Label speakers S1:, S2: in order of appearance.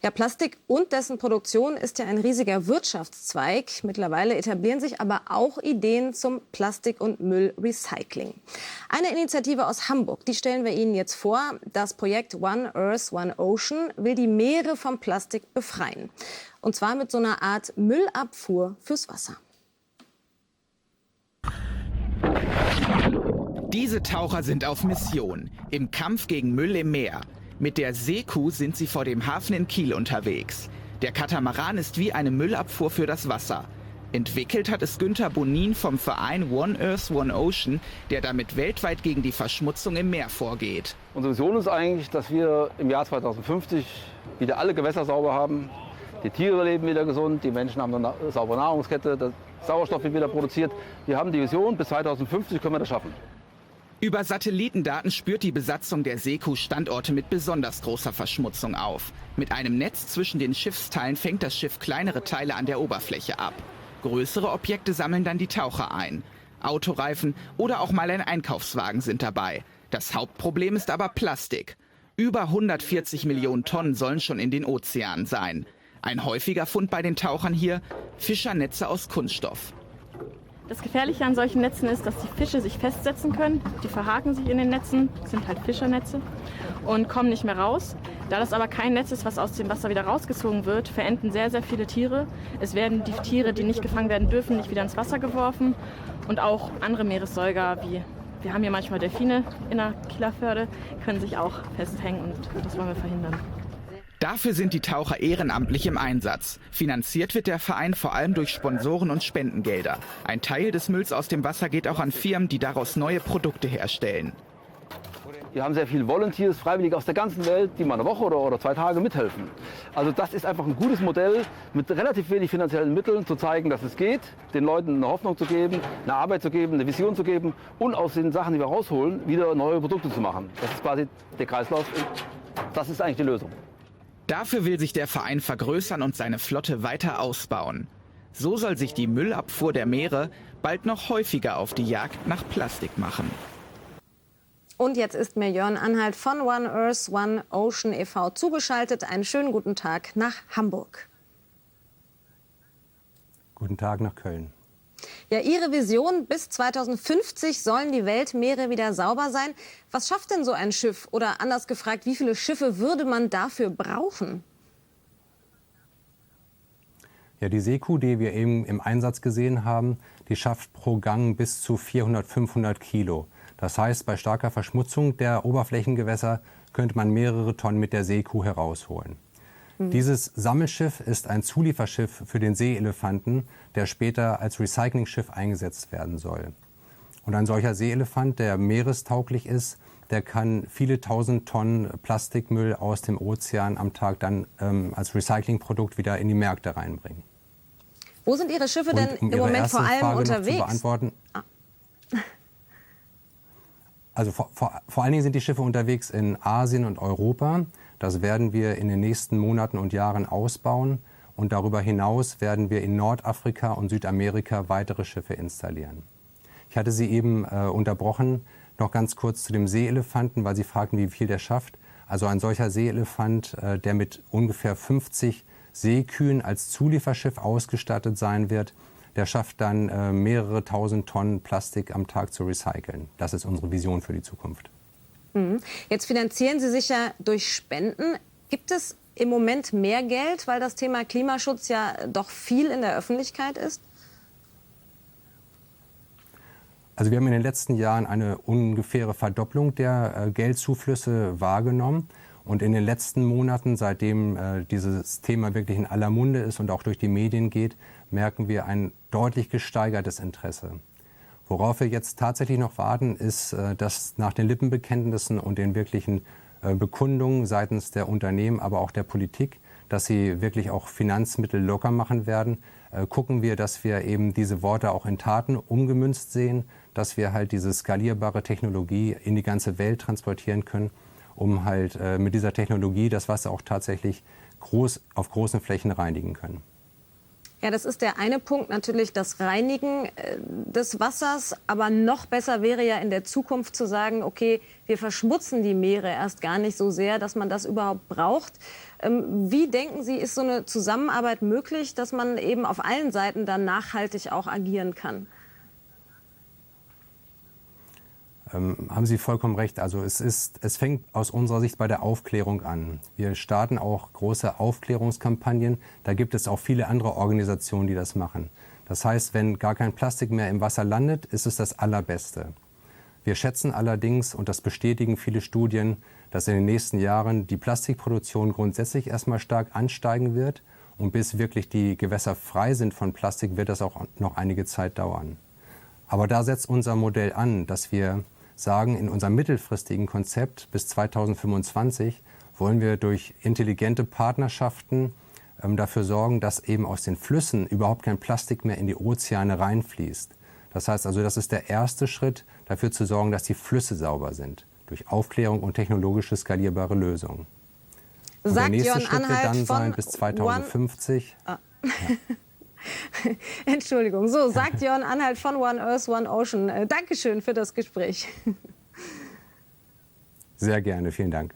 S1: Ja, Plastik und dessen Produktion ist ja ein riesiger Wirtschaftszweig. Mittlerweile etablieren sich aber auch Ideen zum Plastik- und Müllrecycling. Eine Initiative aus Hamburg, die stellen wir Ihnen jetzt vor. Das Projekt One Earth, One Ocean will die Meere vom Plastik befreien. Und zwar mit so einer Art Müllabfuhr fürs Wasser.
S2: Diese Taucher sind auf Mission im Kampf gegen Müll im Meer. Mit der Seekuh sind sie vor dem Hafen in Kiel unterwegs. Der Katamaran ist wie eine Müllabfuhr für das Wasser. Entwickelt hat es Günther Bonin vom Verein One Earth, One Ocean, der damit weltweit gegen die Verschmutzung im Meer vorgeht.
S3: Unsere Vision ist eigentlich, dass wir im Jahr 2050 wieder alle Gewässer sauber haben. Die Tiere leben wieder gesund, die Menschen haben eine saubere Nahrungskette, der Sauerstoff wird wieder produziert. Wir haben die Vision, bis 2050 können wir das schaffen.
S2: Über Satellitendaten spürt die Besatzung der Seekuh Standorte mit besonders großer Verschmutzung auf. Mit einem Netz zwischen den Schiffsteilen fängt das Schiff kleinere Teile an der Oberfläche ab. Größere Objekte sammeln dann die Taucher ein. Autoreifen oder auch mal ein Einkaufswagen sind dabei. Das Hauptproblem ist aber Plastik. Über 140 Millionen Tonnen sollen schon in den Ozeanen sein. Ein häufiger Fund bei den Tauchern hier: Fischernetze aus Kunststoff.
S4: Das Gefährliche an solchen Netzen ist, dass die Fische sich festsetzen können. Die verhaken sich in den Netzen, das sind halt Fischernetze, und kommen nicht mehr raus. Da das aber kein Netz ist, was aus dem Wasser wieder rausgezogen wird, verenden sehr, sehr viele Tiere. Es werden die Tiere, die nicht gefangen werden dürfen, nicht wieder ins Wasser geworfen. Und auch andere Meeressäuger, wie wir haben hier manchmal Delfine in der Kieler Förde, können sich auch festhängen, und das wollen wir verhindern.
S2: Dafür sind die Taucher ehrenamtlich im Einsatz. Finanziert wird der Verein vor allem durch Sponsoren und Spendengelder. Ein Teil des Mülls aus dem Wasser geht auch an Firmen, die daraus neue Produkte herstellen.
S3: Wir haben sehr viele Volunteers, Freiwillige aus der ganzen Welt, die mal eine Woche oder 2 Tage mithelfen. Also das ist einfach ein gutes Modell, mit relativ wenig finanziellen Mitteln zu zeigen, dass es geht, den Leuten eine Hoffnung zu geben, eine Arbeit zu geben, eine Vision zu geben und aus den Sachen, die wir rausholen, wieder neue Produkte zu machen. Das ist quasi der Kreislauf. Das ist eigentlich die Lösung.
S2: Dafür will sich der Verein vergrößern und seine Flotte weiter ausbauen. So soll sich die Müllabfuhr der Meere bald noch häufiger auf die Jagd nach Plastik machen.
S1: Und jetzt ist mir Jörn Anhalt von One Earth, One Ocean e.V. zugeschaltet. Einen schönen guten Tag nach Hamburg.
S5: Guten Tag nach Köln.
S1: Ja, Ihre Vision: bis 2050 sollen die Weltmeere wieder sauber sein. Was schafft denn so ein Schiff? Oder anders gefragt, wie viele Schiffe würde man dafür brauchen?
S5: Ja, die Seekuh, die wir eben im Einsatz gesehen haben, die schafft pro Gang bis zu 400, 500 Kilo. Das heißt, bei starker Verschmutzung der Oberflächengewässer könnte man mehrere Tonnen mit der Seekuh herausholen. Dieses Sammelschiff ist ein Zulieferschiff für den Seeelefanten, der später als Recyclingschiff eingesetzt werden soll. Und ein solcher Seeelefant, der meerestauglich ist, der kann viele tausend Tonnen Plastikmüll aus dem Ozean am Tag dann als Recyclingprodukt wieder in die Märkte reinbringen.
S1: Wo sind Ihre Schiffe denn im Moment vor allem unterwegs?
S5: Also vor allen Dingen sind die Schiffe unterwegs in Asien und Europa. Das werden wir in den nächsten Monaten und Jahren ausbauen. Und darüber hinaus werden wir in Nordafrika und Südamerika weitere Schiffe installieren. Ich hatte Sie eben unterbrochen, noch ganz kurz zu dem Seeelefanten, weil Sie fragten, wie viel der schafft. Also ein solcher Seeelefant, der mit ungefähr 50 Seekühen als Zulieferschiff ausgestattet sein wird, der schafft dann mehrere tausend Tonnen Plastik am Tag zu recyceln. Das ist unsere Vision für die Zukunft.
S1: Jetzt finanzieren Sie sich ja durch Spenden. Gibt es im Moment mehr Geld, weil das Thema Klimaschutz ja doch viel in der Öffentlichkeit ist?
S5: Also wir haben in den letzten Jahren eine ungefähre Verdopplung der Geldzuflüsse wahrgenommen. Und in den letzten Monaten, seitdem dieses Thema wirklich in aller Munde ist und auch durch die Medien geht, merken wir ein deutlich gesteigertes Interesse. Worauf wir jetzt tatsächlich noch warten, ist, dass nach den Lippenbekenntnissen und den wirklichen Bekundungen seitens der Unternehmen, aber auch der Politik, dass sie wirklich auch Finanzmittel locker machen werden, gucken wir, dass wir eben diese Worte auch in Taten umgemünzt sehen, dass wir halt diese skalierbare Technologie in die ganze Welt transportieren können, um halt mit dieser Technologie das Wasser auch tatsächlich auf großen Flächen reinigen können.
S1: Ja, das ist der eine Punkt, natürlich das Reinigen des Wassers. Aber noch besser wäre ja in der Zukunft zu sagen, okay, wir verschmutzen die Meere erst gar nicht so sehr, dass man das überhaupt braucht. Wie denken Sie, ist so eine Zusammenarbeit möglich, dass man eben auf allen Seiten dann nachhaltig auch agieren kann?
S5: Haben Sie vollkommen recht. Also es fängt aus unserer Sicht bei der Aufklärung an. Wir starten auch große Aufklärungskampagnen. Da gibt es auch viele andere Organisationen, die das machen. Das heißt, wenn gar kein Plastik mehr im Wasser landet, ist es das Allerbeste. Wir schätzen allerdings, und das bestätigen viele Studien, dass in den nächsten Jahren die Plastikproduktion grundsätzlich erstmal stark ansteigen wird. Und bis wirklich die Gewässer frei sind von Plastik, wird das auch noch einige Zeit dauern. Aber da setzt unser Modell an, dass wir sagen, in unserem mittelfristigen Konzept bis 2025 wollen wir durch intelligente Partnerschaften dafür sorgen, dass eben aus den Flüssen überhaupt kein Plastik mehr in die Ozeane reinfließt. Das heißt also, das ist der erste Schritt, dafür zu sorgen, dass die Flüsse sauber sind, durch Aufklärung und technologische skalierbare Lösungen. Und der nächste Schritt wird dann sein, bis 2050. Ja.
S1: Entschuldigung. So, sagt Jörn Anhalt von One Earth, One Ocean. Dankeschön für das Gespräch.
S5: Sehr gerne, vielen Dank.